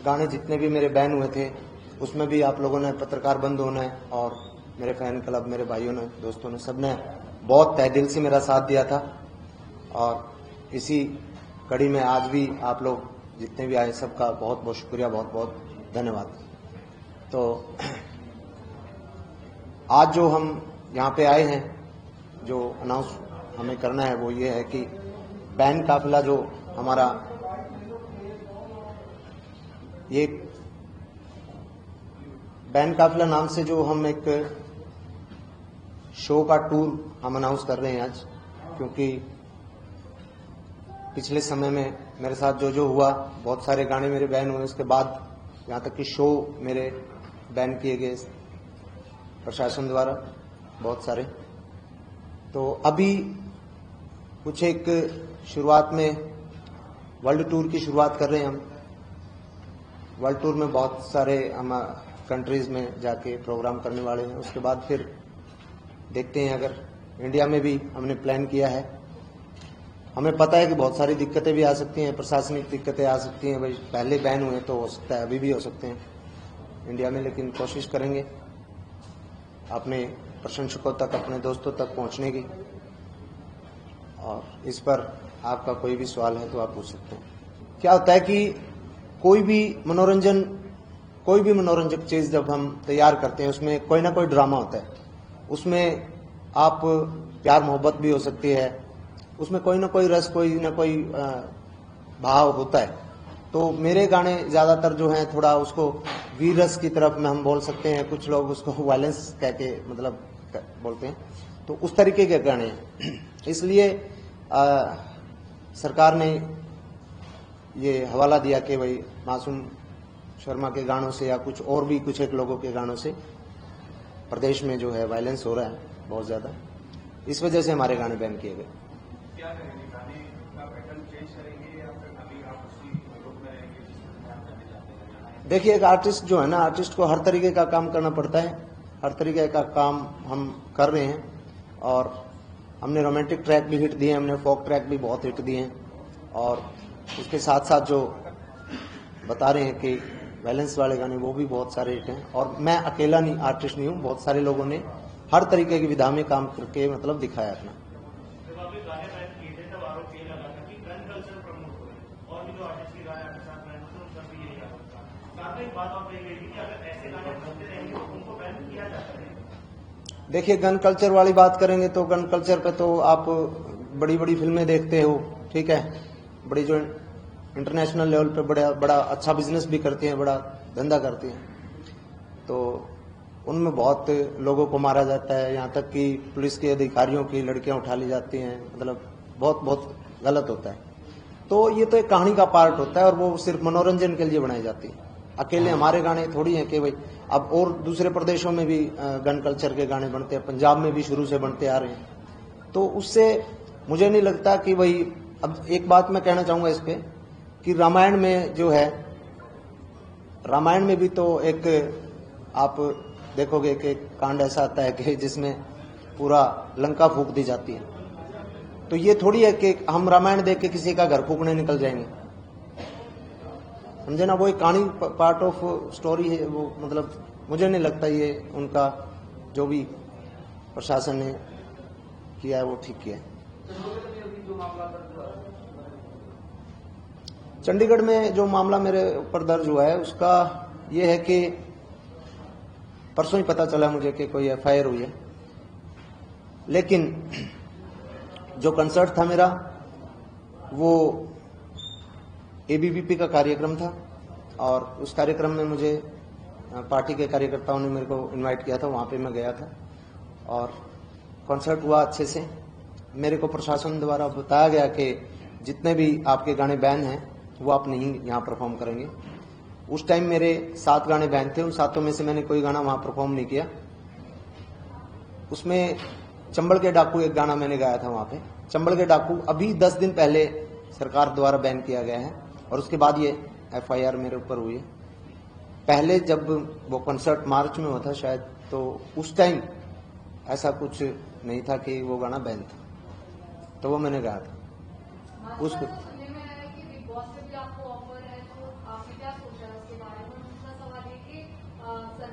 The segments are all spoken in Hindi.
गाने जितने भी मेरे बैन हुए थे उसमें भी आप लोगों ने, पत्रकार बंधुओं ने और मेरे फैन क्लब, मेरे भाइयों ने, दोस्तों ने, सबने बहुत तहे दिल से मेरा साथ दिया था। और इसी कड़ी में आज भी आप लोग जितने भी आए सबका बहुत बहुत शुक्रिया, बहुत बहुत धन्यवाद। तो आज जो हम यहाँ पे आए हैं, जो अनाउंस हमें करना है वो ये है कि बैन काफिला जो हमारा ये बैन काफिला नाम से जो हम एक शो का टूर हम अनाउंस कर रहे हैं आज, क्योंकि पिछले समय में मेरे साथ जो जो हुआ, बहुत सारे गाने मेरे बैन हुए, उसके बाद यहाँ तक कि शो मेरे बैन किए गए प्रशासन द्वारा बहुत सारे। तो अभी कुछ एक शुरुआत में वर्ल्ड टूर की शुरुआत कर रहे हैं हम। वर्ल्ड टूर में बहुत सारे हम कंट्रीज में जाके प्रोग्राम करने वाले हैं। उसके बाद फिर देखते हैं, अगर इंडिया में भी हमने प्लान किया है। हमें पता है कि बहुत सारी दिक्कतें भी आ सकती हैं, प्रशासनिक दिक्कतें आ सकती हैं। भाई पहले बैन हुए तो हो सकता है अभी भी हो सकते हैं इंडिया में, लेकिन कोशिश करेंगे अपने प्रशंसकों तक, अपने दोस्तों तक पहुंचने की। और इस पर आपका कोई भी सवाल है तो आप पूछ सकते हैं। क्या होता है कि कोई भी मनोरंजक चीज जब हम तैयार करते हैं उसमें कोई ना कोई ड्रामा होता है। उसमें आप प्यार मोहब्बत भी हो सकती है, उसमें कोई ना कोई रस, कोई ना कोई भाव होता है। तो मेरे गाने ज्यादातर जो हैं थोड़ा उसको वीर रस की तरफ में हम बोल सकते हैं, कुछ लोग उसको वायलेंस कह के मतलब बोलते हैं, तो उस तरीके के गाने हैं। इसलिए सरकार ने ये हवाला दिया कि भाई मासूम शर्मा के गानों से या कुछ और भी कुछ एक लोगों के गानों से प्रदेश में जो है वायलेंस हो रहा है बहुत ज्यादा, इस वजह से हमारे गाने बैन किए गए। क्या करेंगे, गाने का पैटर्न चेंज करेंगे या फिर अभी आप उसी ग्रुप में रहेंगे जिसमें ध्यान करने जाते हैं? देखिए, एक आर्टिस्ट जो है ना, आर्टिस्ट को हर तरीके का काम करना पड़ता है। हर तरीके का काम हम कर रहे हैं और हमने रोमांटिक ट्रैक भी हिट दिए, हमने फोक ट्रैक भी बहुत हिट दिए हैं। और उसके साथ साथ जो बता रहे हैं कि बैलेंस वाले गाने वो भी बहुत सारे हिट हैं। और मैं अकेला नहीं आर्टिस्ट नहीं हूँ, बहुत सारे लोगों ने हर तरीके की विधा में काम करके मतलब दिखाया अपना। देखिए, गन कल्चर वाली बात करेंगे तो गन कल्चर पे तो आप बड़ी बड़ी फिल्में देखते हो, ठीक है, बड़ी जो इंटरनेशनल लेवल पे बड़ा अच्छा बिजनेस भी करती हैं, बड़ा धंधा करती हैं। तो उनमें बहुत लोगों को मारा जाता है, यहाँ तक कि पुलिस के अधिकारियों की लड़कियां उठा ली जाती हैं, मतलब बहुत बहुत गलत होता है। तो ये तो एक कहानी का पार्ट होता है और वो सिर्फ मनोरंजन के लिए बनाई जाती है। अकेले हमारे गाने थोड़ी हैं कि भाई, अब और दूसरे प्रदेशों में भी गन कल्चर के गाने बनते हैं, पंजाब में भी शुरू से बनते आ रहे हैं। तो उससे मुझे नहीं लगता कि भाई, अब एक बात मैं कहना चाहूंगा इस पे कि रामायण में जो है, रामायण में भी तो एक आप देखोगे कि कांड ऐसा आता है कि जिसमें पूरा लंका फूंक दी जाती है। तो ये थोड़ी है कि हम रामायण देख के किसी का घर फूंकने निकल जाएंगे, समझे ना। वो एक कहानी पार्ट ऑफ स्टोरी है वो, मतलब मुझे नहीं लगता ये उनका जो भी प्रशासन ने किया है वो ठीक किया है। चंडीगढ़ में जो मामला मेरे ऊपर दर्ज हुआ है उसका ये है कि परसों ही पता चला मुझे कि कोई एफआईआर हुई है, लेकिन जो कंसर्ट था मेरा वो एबीवीपी का कार्यक्रम था और उस कार्यक्रम में मुझे पार्टी के कार्यकर्ताओं ने मेरे को इनवाइट किया था, वहां पे मैं गया था और कॉन्सर्ट हुआ अच्छे से। मेरे को प्रशासन द्वारा बताया गया कि जितने भी आपके गाने बैन हैं वो आप नहीं यहाँ परफॉर्म करेंगे। उस टाइम मेरे 7 गाने बैन थे, उन 7 में से मैंने कोई गाना वहां परफॉर्म नहीं किया। उसमें चंबल के डाकू एक गाना मैंने गाया था वहां पे। चंबल के डाकू अभी 10 दिन पहले सरकार द्वारा बैन किया गया है और उसके बाद ये एफआईआर मेरे ऊपर हुई है। पहले जब वो कंसर्ट मार्च में हुआ था शायद, तो उस टाइम ऐसा कुछ नहीं था कि वो गाना बैन था, तो वो मैंने गाया था। उसको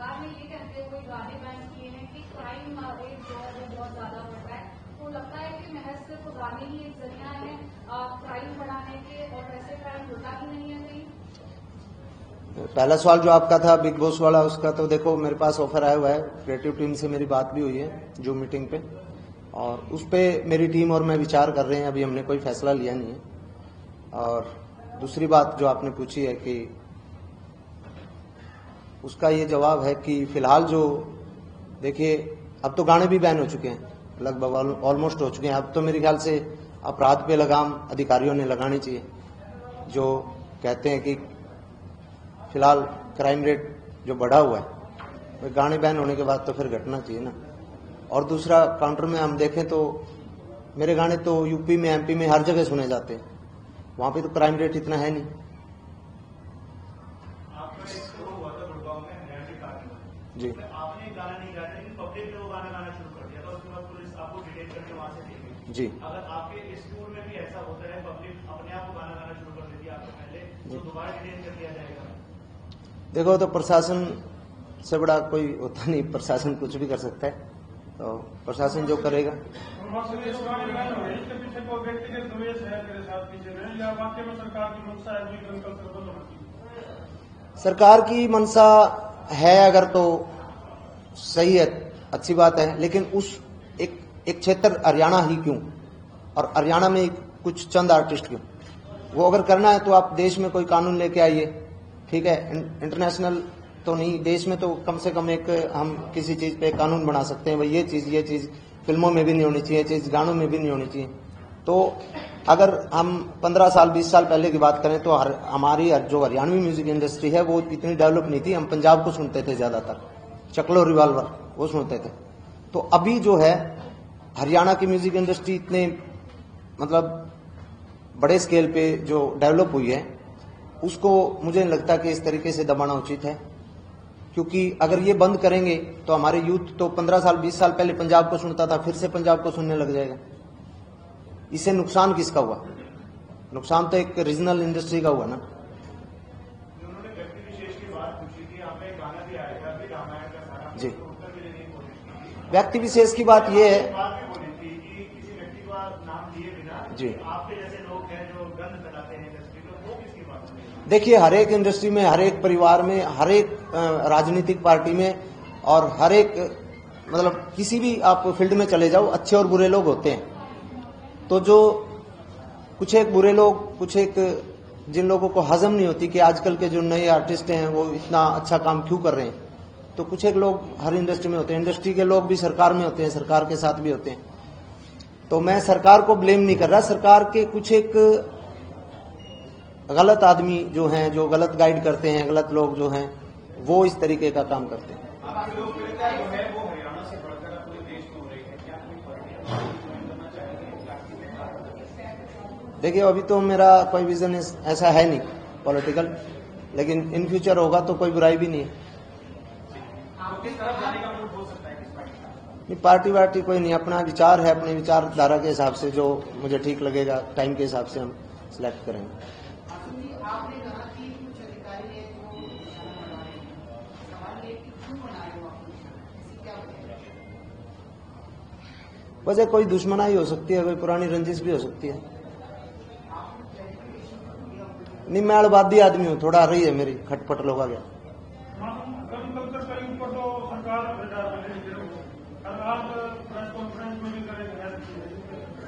सरकार ने ये कहते हुए गाने बैन किए हैं कि क्राइम रेट जो है वो बहुत ज्यादा बढ़ रहा है, तो लगता है कि महज सिर्फ गाने ही एक जरिया है क्राइम बढ़ाने के, और वैसे क्राइम होता ही नहीं है कहीं। पहला सवाल जो आपका था बिग बॉस वाला, उसका तो देखो मेरे पास ऑफर आया हुआ है, क्रिएटिव टीम से मेरी बात भी हुई है जो मीटिंग पे, और उस पे मेरी टीम और मैं विचार कर रहे हैं, अभी हमने कोई फैसला लिया नहीं है। और दूसरी बात जो आपने पूछी है कि उसका ये जवाब है कि फिलहाल जो देखिए अब तो गाने भी बैन हो चुके हैं, लगभग ऑलमोस्ट हो चुके हैं। अब तो मेरे ख्याल से अपराध पे लगाम अधिकारियों ने लगानी चाहिए, जो कहते हैं कि फिलहाल क्राइम रेट जो बढ़ा हुआ है, वो गाने बैन होने के बाद तो फिर घटना चाहिए ना। और दूसरा काउंटर में हम देखें तो मेरे गाने तो यूपी में एमपी में हर जगह सुने जाते हैं, वहां पे तो क्राइम रेट इतना है नहीं। आपका एक शो हुआ था गुड़गांव में हरियाणवी कार्निवल, जी आपने गाना नहीं गाया लेकिन पब्लिक ने वो गाना गाना शुरू कर दिया था, उसके बाद पुलिस आपको डिटेन करके वहां से ले गई। जी अगर आपके इस टूर में भी ऐसा होता है, पब्लिक अपने आप को गाना गाना शुरू कर देती है आपसे पहले, तो दोबारा डिटेन कर दिया जाएगा? देखो, तो प्रशासन से बड़ा कोई होता नहीं, प्रशासन कुछ भी कर सकता है, तो प्रशासन जो करेगा। सरकार की मंशा है अगर तो सही है, अच्छी बात है, लेकिन उस एक क्षेत्र हरियाणा ही क्यों, और हरियाणा में कुछ चंद आर्टिस्ट क्यों? वो अगर करना है तो आप देश में कोई कानून लेके आइए, ठीक है, इंटरनेशनल तो नहीं, देश में तो कम से कम एक हम किसी चीज पे कानून बना सकते हैं, भाई ये चीज फिल्मों में भी नहीं होनी चाहिए, चीज गानों में भी नहीं होनी चाहिए। तो अगर हम 15 साल 20 साल पहले की बात करें तो हमारी जो हरियाणवी म्यूजिक इंडस्ट्री है वो इतनी डेवलप नहीं थी, हम पंजाब को सुनते थे ज्यादातर, चकलो रिवाल्वर वो सुनते थे। तो अभी जो है हरियाणा की म्यूजिक इंडस्ट्री इतने मतलब बड़े स्केल पे जो डेवलप हुई है, उसको मुझे नहीं लगता कि इस तरीके से दबाना उचित है, क्योंकि अगर ये बंद करेंगे तो हमारे यूथ तो 15 साल 20 साल पहले पंजाब को सुनता था, फिर से पंजाब को सुनने लग जाएगा। इससे नुकसान किसका हुआ? नुकसान तो एक रीजनल इंडस्ट्री का हुआ ना। उन्होंने व्यक्ति विशेष की बात पूछी थी, आप एक गाना भी आएगा अभी रामायण का सारा, जी, तो उत्तर देने की कोशिश की थी। व्यक्ति विशेष की बात यह है, बात भी बोली थी कि किसी व्यक्ति का नाम लिए बिना, जी, आपके जैसे लोग हैं जो गंद फैलाते हैं इंडस्ट्री में, वो किसकी बात है? देखिए हर एक इंडस्ट्री में, हर एक परिवार में, हर एक राजनीतिक पार्टी में, और हर एक मतलब किसी भी आप फील्ड में चले जाओ, अच्छे और बुरे लोग होते हैं। तो जो कुछ एक बुरे लोग, कुछ एक जिन लोगों को हजम नहीं होती कि आजकल के जो नए आर्टिस्ट हैं वो इतना अच्छा काम क्यों कर रहे हैं, तो कुछ एक लोग हर इंडस्ट्री में होते हैं। इंडस्ट्री के लोग भी सरकार में होते हैं, सरकार के साथ भी होते हैं। तो मैं सरकार को ब्लेम नहीं कर रहा, सरकार के कुछ एक गलत आदमी जो हैं, जो गलत गाइड करते हैं, गलत लोग जो हैं, वो इस तरीके का काम करते हैं। आपकी लोकप्रियता जो है वो हरियाणा से बढ़कर पूरे देश में हो रही है, क्या कोई करना चाहेंगे? देखिए अभी तो मेरा कोई विजन ऐसा है नहीं पॉलिटिकल, लेकिन इन फ्यूचर होगा तो कोई बुराई भी नहीं है। किस तरफ जाने का मूड हो सकता है किस पार्टी का? नहीं, पार्टी वार्टी कोई नहीं, अपना विचार है, अपने विचारधारा के हिसाब से जो मुझे ठीक लगेगा टाइम के हिसाब से हम सिलेक्ट करेंगे। आपने कहा कि कुछ अधिकारी है जो सवाल ये कि क्यों बना रहे हो आप, इसकी क्या वजह है? वजह कोई दुश्मनाई हो सकती है, कोई पुरानी रंजिश भी हो सकती है। नहीं, मैं अड़वादी आदमी हूँ, थोड़ा रही है मेरी खटपट लोग आ गया है।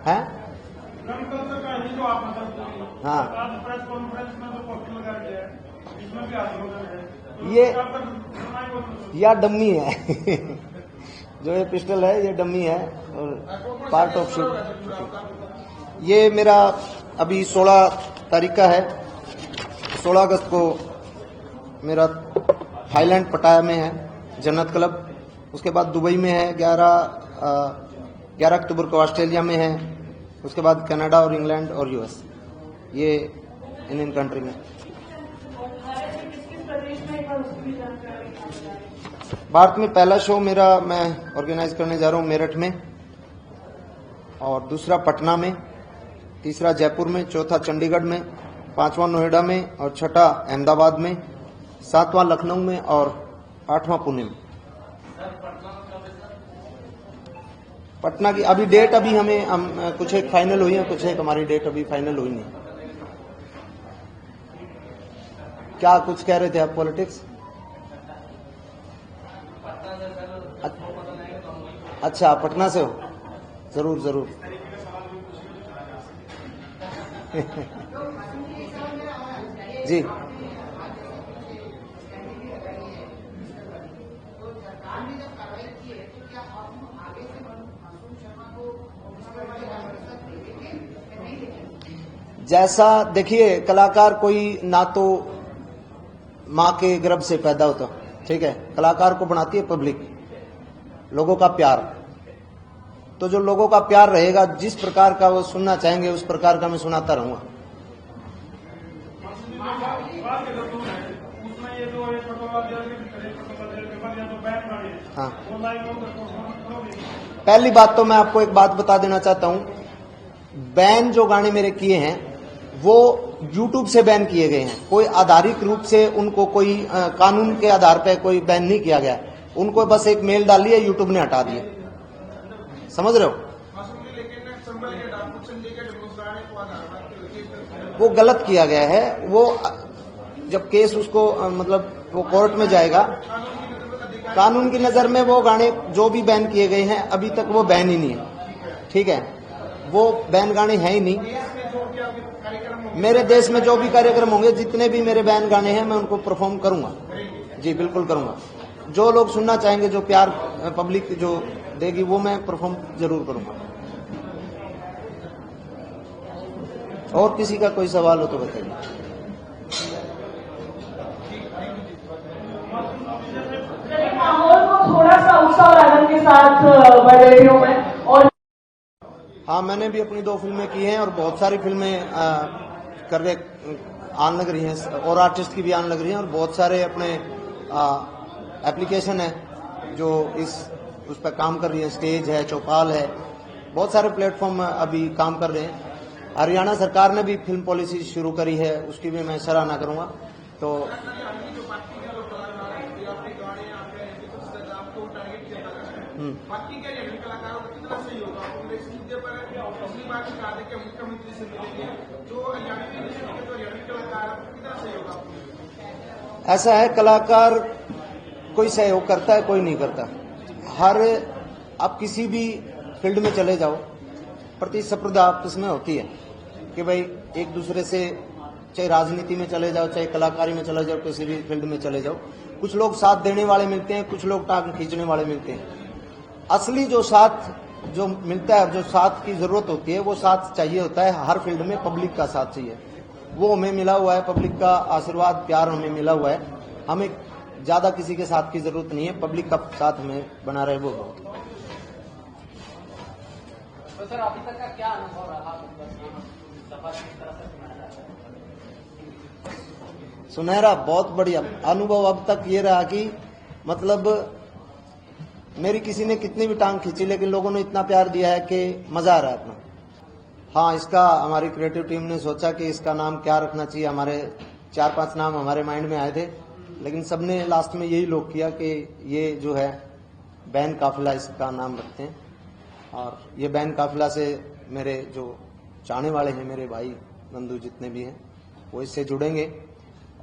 हाँ, ये या डम्मी है जो ये पिस्टल है ये डम्मी है और पार्ट ऑफ शूट। ये मेरा अभी 16 तारीख का है, 16 अगस्त को मेरा थाईलैंड पटाया में है जन्नत क्लब, उसके बाद दुबई में है 11 अक्टूबर को ऑस्ट्रेलिया में है, उसके बाद कनाडा और इंग्लैंड और यूएस, ये इंडियन कंट्री में। भारत में पहला शो मेरा मैं ऑर्गेनाइज करने जा रहा हूँ मेरठ में, और दूसरा पटना में, तीसरा जयपुर में, चौथा चंडीगढ़ में, पांचवा नोएडा में और छठा अहमदाबाद में, सातवां लखनऊ में और 8वां पुणे में। पटना की अभी डेट अभी हम कुछ एक फाइनल हुई है, कुछ एक हमारी डेट अभी फाइनल हुई नहीं। क्या कुछ कह रहे थे आप? पॉलिटिक्स? अच्छा, पटना से हो? जरूर जरूर। जी, जैसा देखिए, कलाकार कोई ना तो माँ के गर्भ से पैदा होता, ठीक है, कलाकार को बनाती है पब्लिक, लोगों का प्यार। तो जो लोगों का प्यार रहेगा, जिस प्रकार का वो सुनना चाहेंगे उस प्रकार का मैं सुनाता रहूंगा। हाँ, पहली बात तो मैं आपको एक बात बता देना चाहता हूं, बैन जो गाने मेरे किए हैं वो YouTube से बैन किए गए हैं। कोई आधारिक रूप से उनको कोई कानून के आधार पर कोई बैन नहीं किया गया। उनको बस एक मेल डाली है, YouTube ने हटा दिए। समझ रहे हो? वो गलत किया गया है। वो जब केस उसको मतलब वो कोर्ट में जाएगा, कानून की नजर में वो गाने जो भी बैन किए गए हैं अभी तक वो बैन ही नहीं है, ठीक है, वो बैन गाने हैं ही नहीं। मेरे देश में जो भी कार्यक्रम होंगे, जितने भी मेरे बैन गाने हैं, मैं उनको परफॉर्म करूंगा। जी बिल्कुल करूंगा। जो लोग सुनना चाहेंगे, जो प्यार पब्लिक जो देगी, वो मैं परफॉर्म जरूर करूंगा। और किसी का कोई सवाल हो तो बताइए। माहौल को थोड़ा सा उत्साह और आनंद के साथ बड़े रेडियो में। और हाँ, मैंने भी अपनी 2 फिल्में की हैं और बहुत सारी फिल्में करके आने लग रही हैं, और आर्टिस्ट की भी आने लग रही हैं, और बहुत सारे अपने एप्लीकेशन है जो उस पर काम कर रही है। स्टेज है, चौपाल है, बहुत सारे प्लेटफॉर्म अभी काम कर रहे हैं। हरियाणा सरकार ने भी फिल्म पॉलिसी शुरू करी है, उसकी भी मैं सराहना करूंगा। तो ऐसा है, कलाकार कोई सहयोग करता है, कोई नहीं करता। आप किसी भी फील्ड में चले जाओ, प्रतिस्पर्धा आपस में होती है कि भाई एक दूसरे से, चाहे राजनीति में चले जाओ, चाहे कलाकारी में चले जाओ, किसी भी फील्ड में चले जाओ, कुछ लोग साथ देने वाले मिलते हैं, कुछ लोग टांग खींचने वाले मिलते हैं। असली जो साथ जो मिलता है, जो साथ की जरूरत होती है, वो साथ चाहिए होता है हर फील्ड में। पब्लिक का साथ चाहिए, वो हमें मिला हुआ है। पब्लिक का आशीर्वाद, प्यार हमें मिला हुआ है। हमें ज्यादा किसी के साथ की जरूरत नहीं है, पब्लिक का साथ हमें बना रहे वो बहुत। तो सर, अभी तक का क्या अनुभव रहा? सुनहरा, बहुत बढ़िया अनुभव अब तक ये रहा कि मतलब मेरी किसी ने कितनी भी टांग खींची, लेकिन लोगों ने इतना प्यार दिया है कि मजा आ रहा है अपना। हाँ, इसका हमारी क्रिएटिव टीम ने सोचा कि इसका नाम क्या रखना चाहिए। हमारे 4-5 नाम हमारे माइंड में आए थे, लेकिन सबने लास्ट में यही लोग किया कि ये जो है बैन काफिला, इसका नाम रखते हैं। और ये बैन काफिला से मेरे जो चाहने वाले हैं, मेरे भाई बंधु जितने भी हैं, वो इससे जुड़ेंगे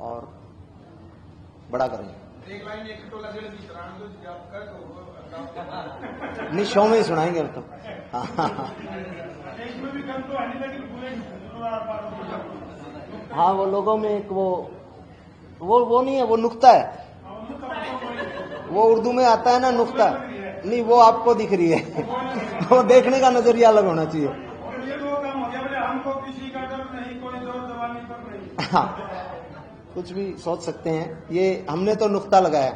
और बड़ा करेंगे। नहीं, शो में ही सुनाएंगे तो। हाँ, वो लोगों में एक वो नहीं है, वो नुक्ता है, वो उर्दू में आता है ना नुक्ता। नहीं, वो आपको दिख रही है। वो देखने का नजरिया अलग होना चाहिए। हाँ, कुछ भी सोच सकते हैं, ये हमने तो नुक्ता लगाया।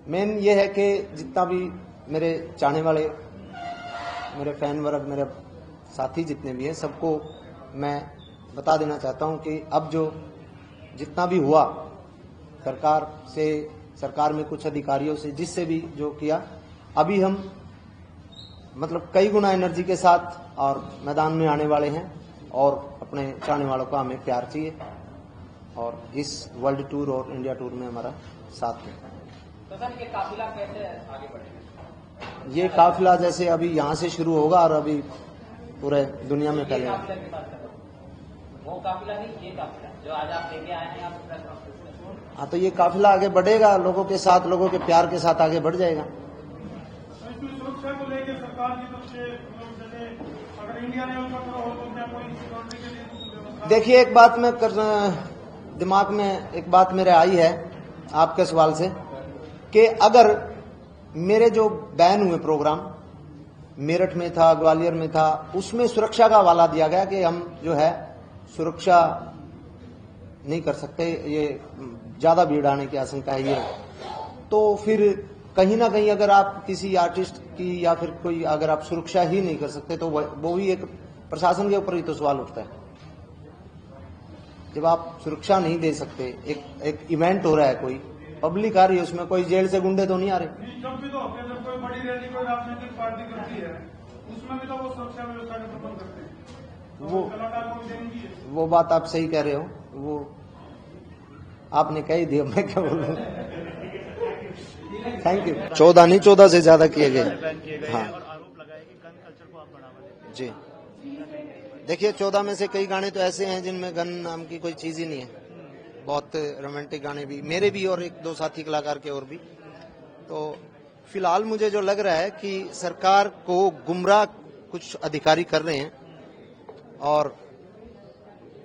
मेन ये है कि जितना भी मेरे चाहने वाले, मेरे फैन वर्ग, मेरे साथी जितने भी हैं, सबको मैं बता देना चाहता हूं कि अब जो जितना भी हुआ सरकार से, सरकार में कुछ अधिकारियों से, जिससे भी जो किया, अभी हम मतलब कई गुना एनर्जी के साथ और मैदान में आने वाले हैं, और अपने चाहने वालों का हमें प्यार चाहिए। और इस वर्ल्ड टूर और इंडिया टूर में हमारा साथ है। तो सर ये काफिला कैसे आगे बढ़ेगा? ये काफिला जैसे अभी यहाँ से शुरू होगा और अभी पूरे दुनिया में ये फैलेगा। काफिला की बात कर रहा हूँ, वो काफिला नहीं, ये काफिला जो आज आप लेके आए हैं आप प्रेस कॉन्फ्रेंस में। हाँ, तो ये काफिला आगे बढ़ेगा, लोगों के साथ, लोगों के प्यार के साथ आगे बढ़ जाएगा। इसमें सुरक्षा को लेकर सरकार की तरफ से मतलब जैसे अगर इंडिया लेवल पर हो तो क्या कोई सिक्योरिटी के लिए कुछ व्यवस्था? देखिए, एक बात में दिमाग में एक बात मेरे आई है आपके सवाल से कि अगर मेरे जो बैन हुए प्रोग्राम मेरठ में था, ग्वालियर में था, उसमें सुरक्षा का हवाला दिया गया कि हम जो है सुरक्षा नहीं कर सकते, ये ज्यादा भीड़ आने की आशंका है ये, तो फिर कहीं ना कहीं अगर आप किसी आर्टिस्ट की या फिर कोई अगर आप सुरक्षा ही नहीं कर सकते तो वो भी एक प्रशासन के ऊपर ही तो सवाल उठता है। जब आप सुरक्षा नहीं दे सकते, एक इवेंट हो रहा है, कोई पब्लिक आ रही है, उसमें कोई जेल से गुंडे तो नहीं आ रहे। जब भी तो होते हैं, जब कोई बड़ी रैली कोई राजनीतिक पार्टी करती है उसमें भी तो वो सुरक्षा व्यवस्था का प्रबंध करते हैं, तो वो कलाकार को देंगी है। वो बात आप सही कह रहे हो, वो आपने कह ही दिया, मैं क्या बोलूं। Thank you. 14 नहीं 14 से ज्यादा किए गए। हाँ आरोप लगाया कि गन कल्चर को आप बढ़ावा देते हैं। जी, देखिए 14 में से कई गाने तो ऐसे हैं जिनमें गन नाम की कोई चीज ही नहीं है। बहुत रोमांटिक गाने भी मेरे भी और एक दो साथी कलाकार के और भी। तो फिलहाल मुझे जो लग रहा है कि सरकार को गुमराह कुछ अधिकारी कर रहे हैं और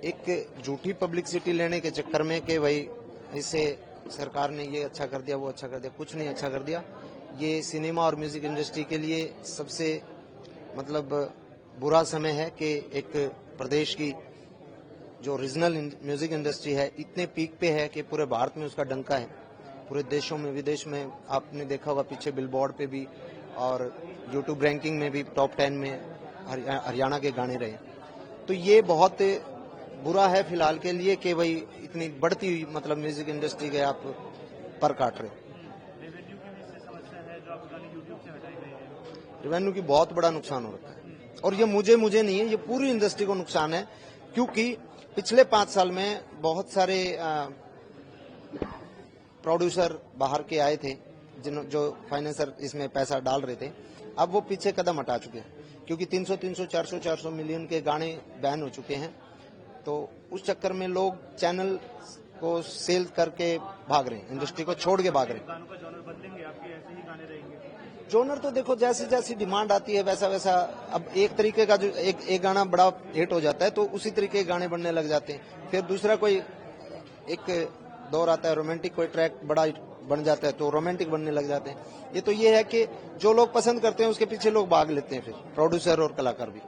एक झूठी पब्लिसिटी लेने के चक्कर में कि भाई इसे सरकार ने ये अच्छा कर दिया, वो अच्छा कर दिया, कुछ नहीं अच्छा कर दिया। ये सिनेमा और म्यूजिक इंडस्ट्री के लिए सबसे मतलब बुरा समय है कि एक प्रदेश की जो रीजनल म्यूजिक इंडस्ट्री है इतने पीक पे है कि पूरे भारत में उसका डंका है। पूरे देशों में, विदेश में आपने देखा होगा पीछे बिलबोर्ड पे भी और यूट्यूब रैंकिंग में भी टॉप 10 में हरियाणा के गाने रहे। तो ये बहुत बुरा है फिलहाल के लिए कि भाई इतनी बढ़ती हुई मतलब म्यूजिक इंडस्ट्री के आप पर काट रहे। रेवेन्यू की भी इससे समस्या है, जो आपके गाने यूट्यूब से हटाए गए हैं। रेवेन्यू की बहुत बड़ा नुकसान हो रहा है और ये मुझे नहीं है, ये पूरी इंडस्ट्री को नुकसान है। क्योंकि पिछले 5 साल में बहुत सारे प्रोड्यूसर बाहर के आए थे जो फाइनेंसर इसमें पैसा डाल रहे थे, अब वो पीछे कदम हटा चुके हैं क्योंकि 300 400 मिलियन के गाने बैन हो चुके हैं। तो उस चक्कर में लोग चैनल को सेल करके भाग रहे हैं, इंडस्ट्री को छोड़ के भाग रहे हैं। गानों का जॉनर बदलेंगे, आपके ऐसे ही गाने रहेंगे? जॉनर तो देखो जैसी जैसी डिमांड आती है वैसा वैसा। अब एक तरीके का जो एक गाना बड़ा हिट हो जाता है तो उसी तरीके के गाने बनने लग जाते हैं। फिर दूसरा कोई एक दौर आता है, रोमांटिक कोई ट्रैक बड़ा बन जाता है तो रोमांटिक बनने लग जाते हैं। ये तो ये है कि जो लोग पसंद करते हैं उसके पीछे लोग भाग लेते हैं, फिर प्रोड्यूसर और कलाकार भी।